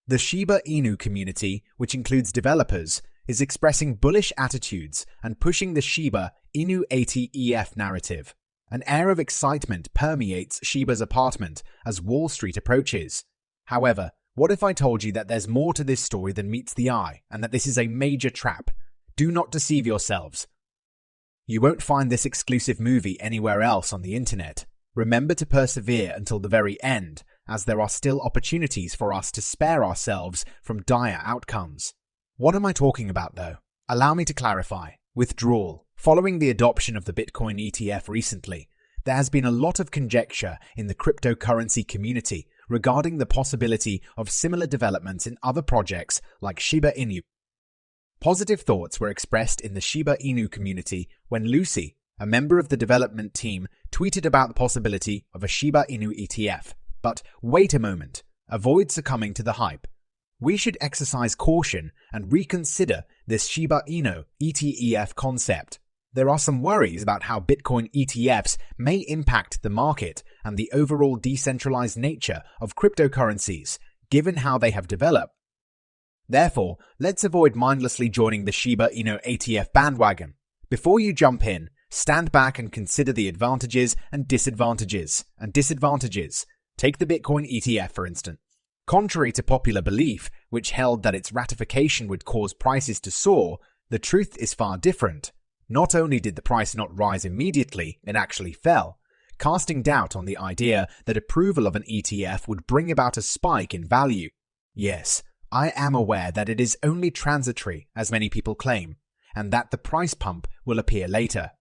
The Shiba Inu community, which includes developers, is expressing bullish attitudes and pushing the Shiba Inu ETF narrative. An air of excitement permeates Shiba's apartment as Wall Street approaches. However, what if I told you that there's more to this story than meets the eye and that this is a major trap? Do not deceive yourselves. You won't find this exclusive movie anywhere else on the internet. Remember to persevere until the very end, as there are still opportunities for us to spare ourselves from dire outcomes. What am I talking about though? Allow me to clarify. Withdrawal. Following the adoption of the Bitcoin ETF recently, there has been a lot of conjecture in the cryptocurrency community regarding the possibility of similar developments in other projects like Shiba Inu. Positive thoughts were expressed in the Shiba Inu community when Lucy, a member of the development team, tweeted about the possibility of a Shiba Inu ETF. But wait a moment, avoid succumbing to the hype. We should exercise caution and reconsider this Shiba Inu ETF concept. There are some worries about how Bitcoin ETFs may impact the market and the overall decentralized nature of cryptocurrencies, given how they have developed. Therefore, let's avoid mindlessly joining the Shiba Inu ETF bandwagon. Before you jump in, stand back and consider the advantages and disadvantages. Take the Bitcoin ETF, for instance. Contrary to popular belief, which held that its ratification would cause prices to soar, the truth is far different. Not only did the price not rise immediately, it actually fell, casting doubt on the idea that approval of an ETF would bring about a spike in value. Yes, I am aware that it is only transitory, as many people claim, and that the price pump will appear later.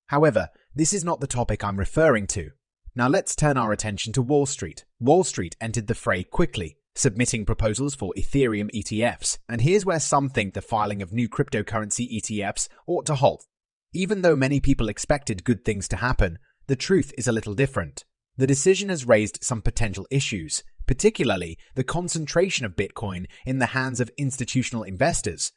However, this is not the topic I'm referring to. Now let's turn our attention to Wall Street. Wall Street entered the fray quickly, submitting proposals for Ethereum ETFs, and here's where some think the filing of new cryptocurrency ETFs ought to halt. Even though many people expected good things to happen, the truth is a little different. The decision has raised some potential issues, particularly the concentration of Bitcoin in the hands of institutional investors.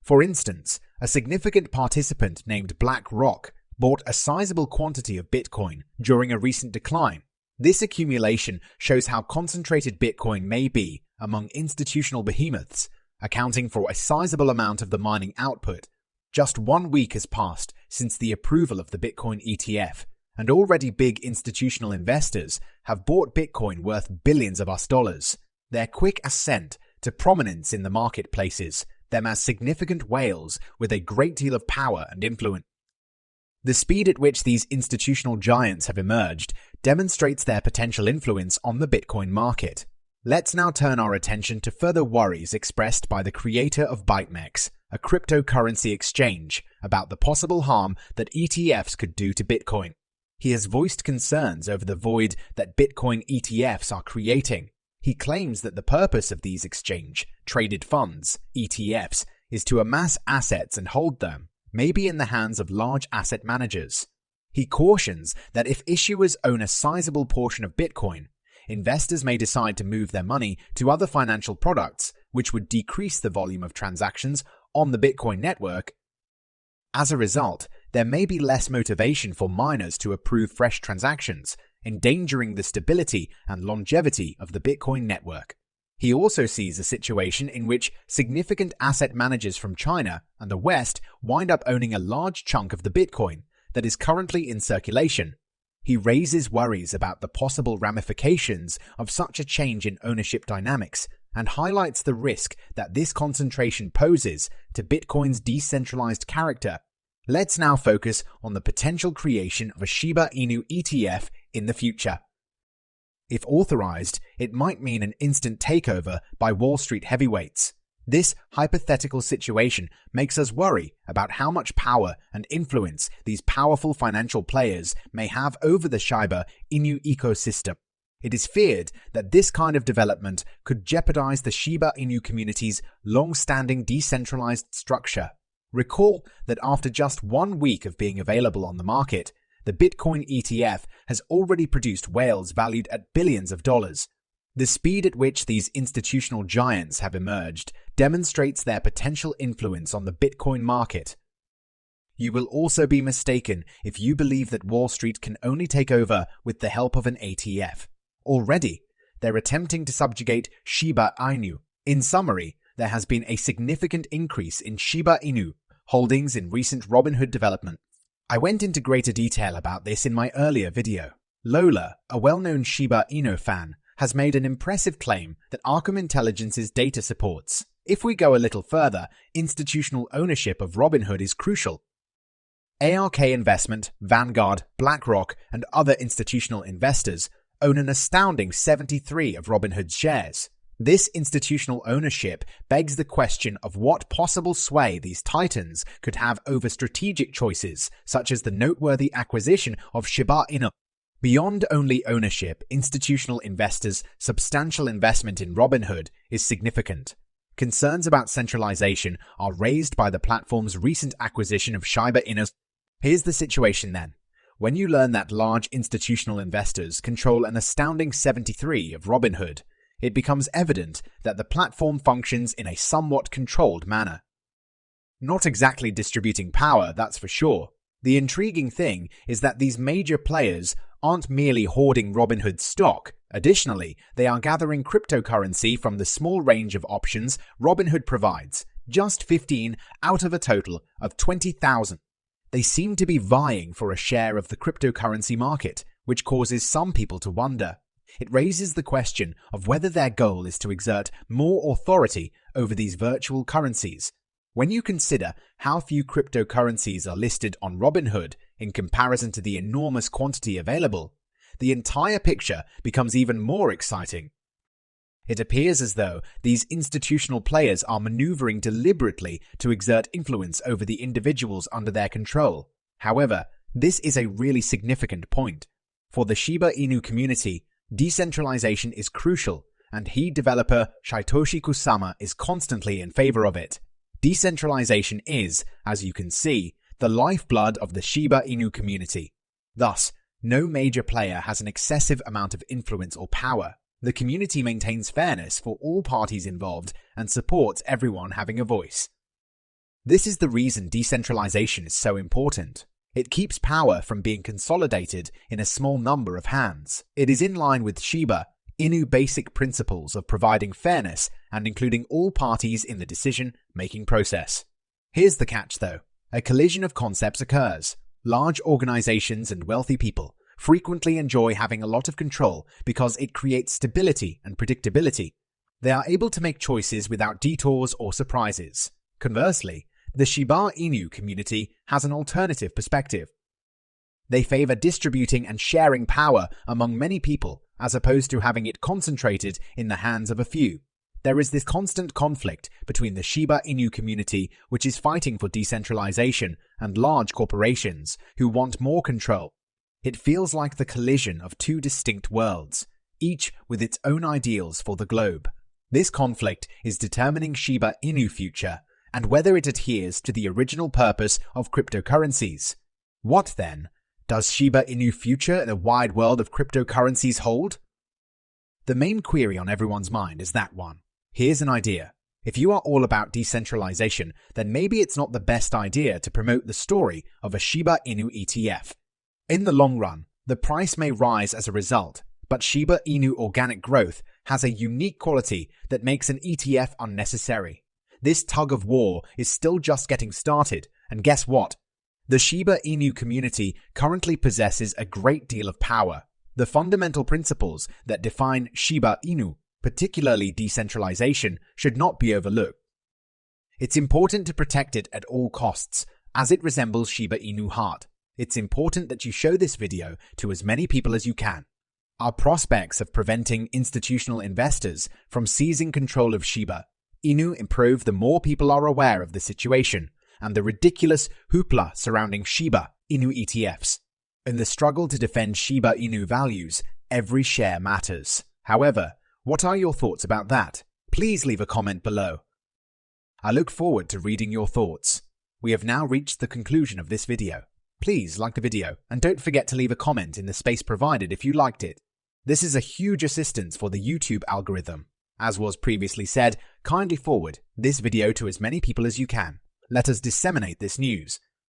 For instance, a significant participant named BlackRock bought a sizable quantity of Bitcoin during a recent decline. This accumulation shows how concentrated Bitcoin may be among institutional behemoths, accounting for a sizable amount of the mining output. Just 1 week has passed since the approval of the Bitcoin ETF, and already big institutional investors have bought Bitcoin worth billions of US dollars. Their quick ascent to prominence in the marketplaces them as significant whales with a great deal of power and influence. The speed at which these institutional giants have emerged demonstrates their potential influence on the Bitcoin market. Let's now turn our attention to further worries expressed by the creator of BiteMex, a cryptocurrency exchange, about the possible harm that ETFs could do to Bitcoin. He has voiced concerns over the void that Bitcoin ETFs are creating. He claims that the purpose of these exchange-traded funds, ETFs, is to amass assets and hold them, maybe in the hands of large asset managers. He cautions that if issuers own a sizable portion of Bitcoin, investors may decide to move their money to other financial products, which would decrease the volume of transactions on the Bitcoin network. As a result, there may be less motivation for miners to approve fresh transactions, endangering the stability and longevity of the Bitcoin network. He also sees a situation in which significant asset managers from China and the West wind up owning a large chunk of the Bitcoin that is currently in circulation. He raises worries about the possible ramifications of such a change in ownership dynamics and highlights the risk that this concentration poses to Bitcoin's decentralized character. Let's now focus on the potential creation of a Shiba Inu ETF in the future. If authorized, it might mean an instant takeover by Wall Street heavyweights. This hypothetical situation makes us worry about how much power and influence these powerful financial players may have over the Shiba Inu ecosystem. It is feared that this kind of development could jeopardize the Shiba Inu community's long-standing decentralized structure. Recall that after just 1 week of being available on the market, the Bitcoin ETF has already produced whales valued at billions of dollars. The speed at which these institutional giants have emerged demonstrates their potential influence on the Bitcoin market. You will also be mistaken if you believe that Wall Street can only take over with the help of an ETF. Already, they're attempting to subjugate Shiba Inu. In summary, there has been a significant increase in Shiba Inu holdings in recent Robinhood development. I went into greater detail about this in my earlier video. Lola, a well-known Shiba Inu fan, has made an impressive claim that Arkham Intelligence's data supports. If we go a little further, institutional ownership of Robinhood is crucial. ARK Investment, Vanguard, BlackRock, and other institutional investors own an astounding 73% of Robinhood's shares. This institutional ownership begs the question of what possible sway these titans could have over strategic choices, such as the noteworthy acquisition of Shiba Inu. Beyond only ownership, institutional investors' substantial investment in Robinhood is significant. Concerns about centralization are raised by the platform's recent acquisition of Shiba Inu. Here's the situation then. When you learn that large institutional investors control an astounding 73% of Robinhood, it becomes evident that the platform functions in a somewhat controlled manner. Not exactly distributing power, that's for sure. The intriguing thing is that these major players aren't merely hoarding Robinhood's stock. Additionally, they are gathering cryptocurrency from the small range of options Robinhood provides, just 15 out of a total of 20,000. They seem to be vying for a share of the cryptocurrency market, which causes some people to wonder. It raises the question of whether their goal is to exert more authority over these virtual currencies. When you consider how few cryptocurrencies are listed on Robinhood in comparison to the enormous quantity available, the entire picture becomes even more exciting. It appears as though these institutional players are maneuvering deliberately to exert influence over the individuals under their control. However, this is a really significant point. For the Shiba Inu community, decentralization is crucial, and developer Satoshi Kusama is constantly in favor of it. Decentralization is, as you can see, the lifeblood of the Shiba Inu community. Thus, no major player has an excessive amount of influence or power. The community maintains fairness for all parties involved and supports everyone having a voice. This is the reason decentralization is so important. It keeps power from being consolidated in a small number of hands. It is in line with Shiba Inu basic principles of providing fairness and including all parties in the decision-making process. Here's the catch though. A collision of concepts occurs. Large organizations and wealthy people frequently enjoy having a lot of control because it creates stability and predictability. They are able to make choices without detours or surprises. Conversely, the Shiba Inu community has an alternative perspective. They favor distributing and sharing power among many people as opposed to having it concentrated in the hands of a few. There is this constant conflict between the Shiba Inu community, which is fighting for decentralization, and large corporations who want more control. It feels like the collision of two distinct worlds, each with its own ideals for the globe. This conflict is determining Shiba Inu future and whether it adheres to the original purpose of cryptocurrencies. What then does Shiba Inu future in a wide world of cryptocurrencies hold? The main query on everyone's mind is that one. Here's an idea. If you are all about decentralization, then maybe it's not the best idea to promote the story of a Shiba Inu ETF. In the long run, the price may rise as a result, but Shiba Inu organic growth has a unique quality that makes an ETF unnecessary. This tug of war is still just getting started, and guess what? The Shiba Inu community currently possesses a great deal of power. The fundamental principles that define Shiba Inu, particularly decentralization, should not be overlooked. It's important to protect it at all costs, as it resembles Shiba Inu heart. It's important that you show this video to as many people as you can. Our prospects of preventing institutional investors from seizing control of Shiba Inu improve the more people are aware of the situation and the ridiculous hoopla surrounding Shiba Inu ETFs. In the struggle to defend Shiba Inu values, every share matters. However, what are your thoughts about that? Please leave a comment below. I look forward to reading your thoughts. We have now reached the conclusion of this video. Please like the video and don't forget to leave a comment in the space provided if you liked it. This is a huge assistance for the YouTube algorithm. As was previously said, kindly forward this video to as many people as you can. Let us disseminate this news